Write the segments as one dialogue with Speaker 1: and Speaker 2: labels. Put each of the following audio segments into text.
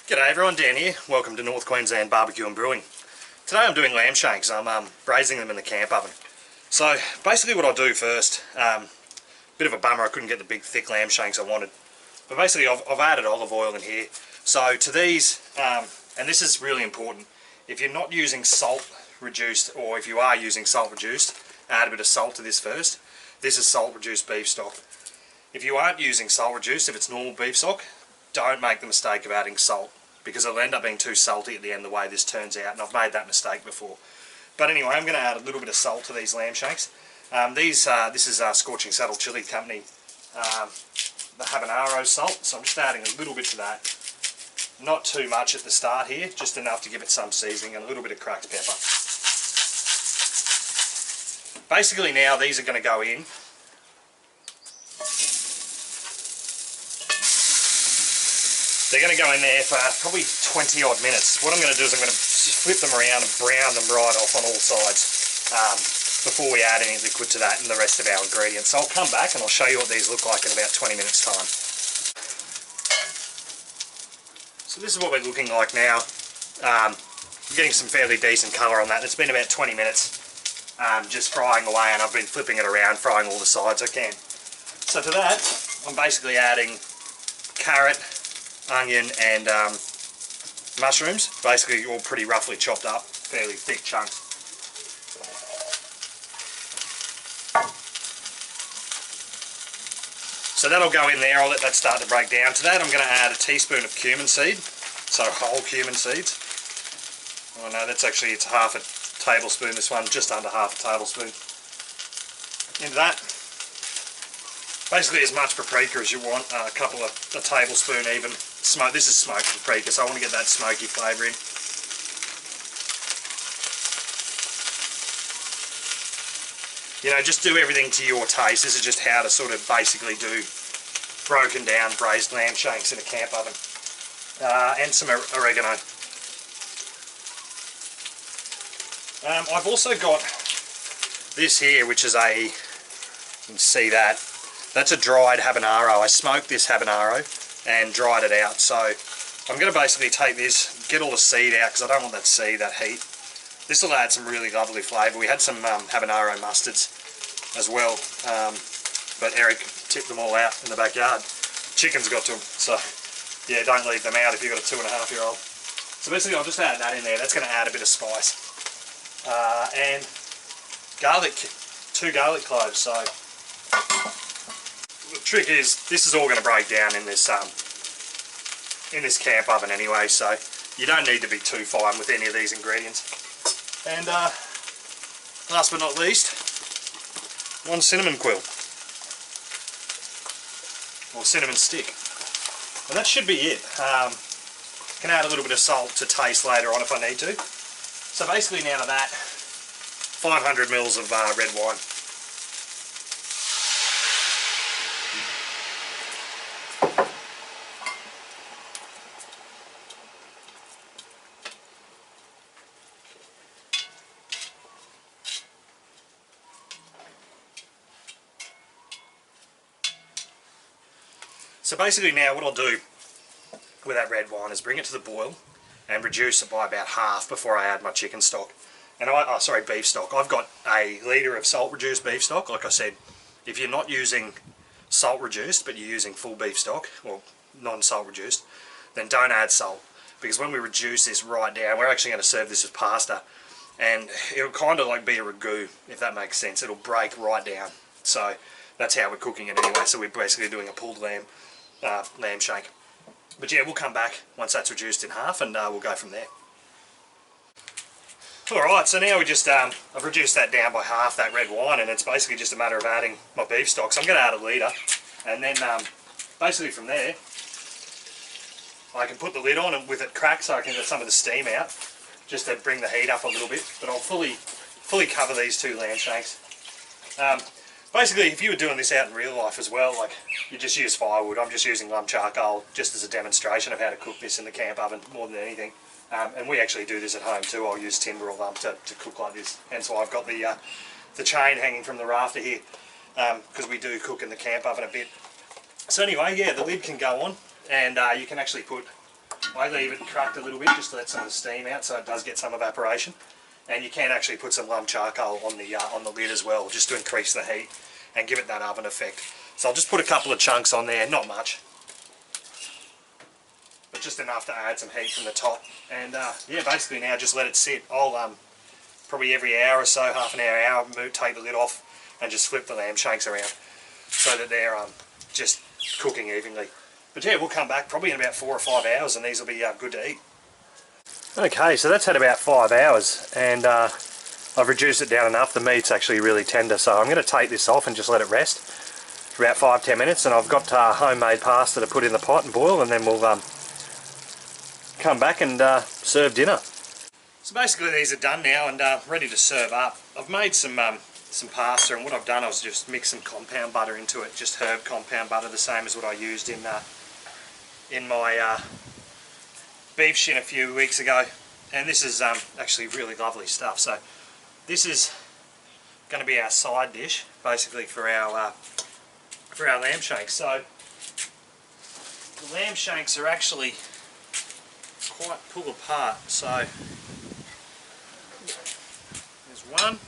Speaker 1: G'day everyone, Dan here. Welcome to North Queensland Barbecue and Brewing. Today I'm doing lamb shanks. I'm braising them in the camp oven. So basically what I'll do first, bit of a bummer I couldn't get the big thick lamb shanks I wanted. But basically I've added olive oil in here. So to these, and this is really important, if you're not using salt reduced, or if you are using salt reduced, add a bit of salt to this first. This is salt reduced beef stock. If you aren't using salt reduced, if it's normal beef stock, don't make the mistake of adding salt, because it'll end up being too salty at the end the way this turns out, and I've made that mistake before. But anyway, I'm going to add a little bit of salt to these lamb shanks. This is Scorching Saddle Chili Company, the habanero salt, so I'm just adding a little bit to that. Not too much at the start here, just enough to give it some seasoning, and a little bit of cracked pepper. Basically now these are going to go in. They're going to go in there for probably 20 odd minutes. What I'm going to do is I'm going to flip them around and brown them right off on all sides before we add any liquid to that and the rest of our ingredients. So I'll come back and I'll show you what these look like in about 20 minutes time. So this is what we're looking like now. Getting some fairly decent colour on that. It's been about 20 minutes just frying away, and I've been flipping it around, frying all the sides I can. So to that I'm basically adding carrot, onion and mushrooms, basically all pretty roughly chopped up, fairly thick chunks. So that'll go in there. I'll let that start to break down. To that I'm going to add a teaspoon of cumin seed, so whole cumin seeds. Oh no, that's actually, it's half a tablespoon, this one, just under half a tablespoon. Into that, basically as much paprika as you want, a tablespoon even. This is smoked paprika, so I want to get that smoky flavour in. You know, just do everything to your taste. This is just how to sort of basically do broken down braised lamb shanks in a camp oven. And some oregano. I've also got this here, which is you can see that, that's a dried habanero. I smoked this habanero and dried it out. So I'm going to basically take this, get all the seed out, because I don't want that seed, that heat. This will add some really lovely flavour. We had some habanero mustards as well, but Eric tipped them all out in the backyard. Chickens got to them, so yeah, don't leave them out if you've got a 2.5-year-old. So basically I'll just add that in there. That's going to add a bit of spice. And garlic, 2 garlic cloves. So the trick is, this is all going to break down in this camp oven anyway, so you don't need to be too fine with any of these ingredients. And last but not least, 1 cinnamon quill, or cinnamon stick, and that should be it. Can add a little bit of salt to taste later on if I need to. So basically now to that, 500 ml of red wine. So basically now what I'll do with that red wine is bring it to the boil and reduce it by about half before I add my chicken stock. And beef stock. I've got a litre of salt reduced beef stock. Like I said, if you're not using salt reduced but you're using full beef stock, or non-salt reduced, then don't add salt, because when we reduce this right down, we're actually going to serve this as pasta, and it'll kind of like be a ragu, if that makes sense. It'll break right down. So that's how we're cooking it anyway. So we're basically doing a pulled lamb shank. But yeah, we'll come back once that's reduced in half, and we'll go from there. Alright, so now we just, I've reduced that down by half, that red wine, and it's basically just a matter of adding my beef stock. So I'm going to add a litre, and then basically from there, I can put the lid on and with it cracked so I can get some of the steam out, just to bring the heat up a little bit. But I'll fully cover these 2 lamb shanks. Basically, if you were doing this out in real life as well, like, you just use firewood. I'm just using lump charcoal just as a demonstration of how to cook this in the camp oven more than anything. And we actually do this at home too. I'll use timber or lump to cook like this. Hence why I've got the chain hanging from the rafter here, because we do cook in the camp oven a bit. So anyway, yeah, the lid can go on, and you can actually put I leave it cracked a little bit just to let some of the steam out, so it does get some evaporation. And you can actually put some lump charcoal on the lid as well, just to increase the heat and give it that oven effect. So I'll just put a couple of chunks on there, not much, but just enough to add some heat from the top. And yeah, basically now just let it sit. I'll probably every hour or so, half an hour, take the lid off and just flip the lamb shanks around so that they're just cooking evenly. But yeah, we'll come back probably in about 4 or 5 hours and these will be good to eat. Okay, so that's had about 5 hours and I've reduced it down enough. The meat's actually really tender, so I'm going to take this off and just let it rest for about 5-10 minutes. And I've got homemade pasta to put in the pot and boil, and then we'll come back and serve dinner. So basically these are done now and ready to serve up. I've made some pasta, and what I've done, I was just mix some compound butter into it, just herb compound butter, the same as what I used in my beef shin a few weeks ago. And this is actually really lovely stuff. So this is going to be our side dish, basically, for our lamb shanks. So the lamb shanks are actually quite pull apart. So there's one,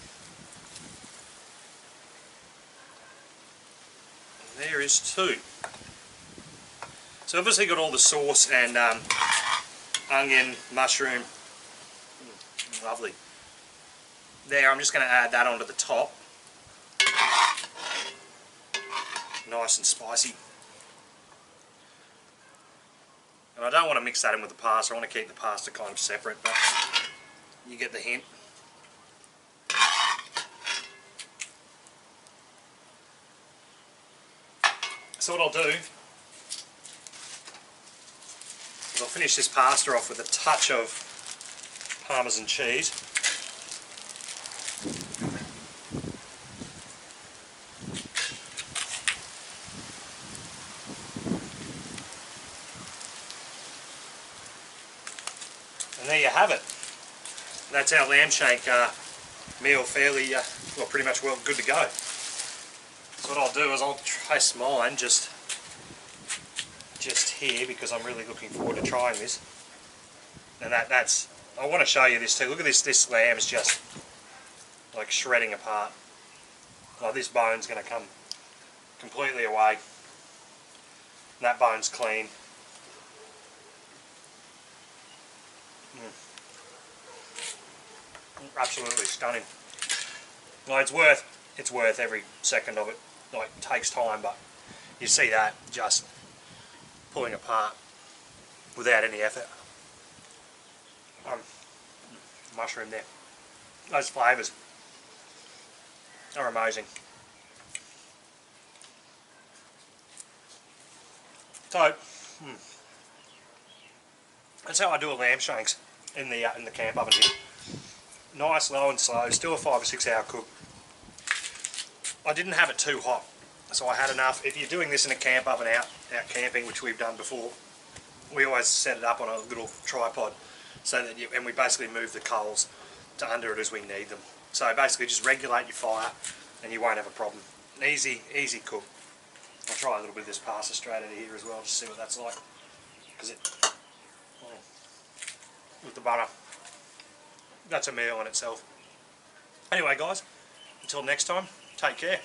Speaker 1: and there is two. So obviously got all the sauce and onion, mushroom, lovely. There, I'm just going to add that onto the top. Nice and spicy. And I don't want to mix that in with the pasta, I want to keep the pasta kind of separate, but you get the hint. So what I'll do is I'll finish this pasta off with a touch of Parmesan cheese. And there you have it. That's our lamb shank meal, fairly, well, pretty much good to go. So what I'll do is I'll trace mine just here, because I'm really looking forward to trying this. And that's, I want to show you this too. Look at this lamb is just like shredding apart. Like, this bone's going to come completely away. That bone's clean. Absolutely stunning. Well, it's worth every second of it. Like, it takes time, but you see that just pulling apart without any effort. Mushroom there. Those flavours are amazing. So that's how I do a lamb shanks in the camp oven here. Nice, low and slow, still a 5 or 6 hour cook. I didn't have it too hot, so I had enough. If you're doing this in a camp oven out camping, which we've done before, we always set it up on a little tripod, so that and we basically move the coals to under it as we need them. So basically just regulate your fire and you won't have a problem. An easy cook. I'll try a little bit of this pasta straight out of here as well, just to see what that's like. Because with the butter, that's a meal in itself. Anyway guys, until next time, take care.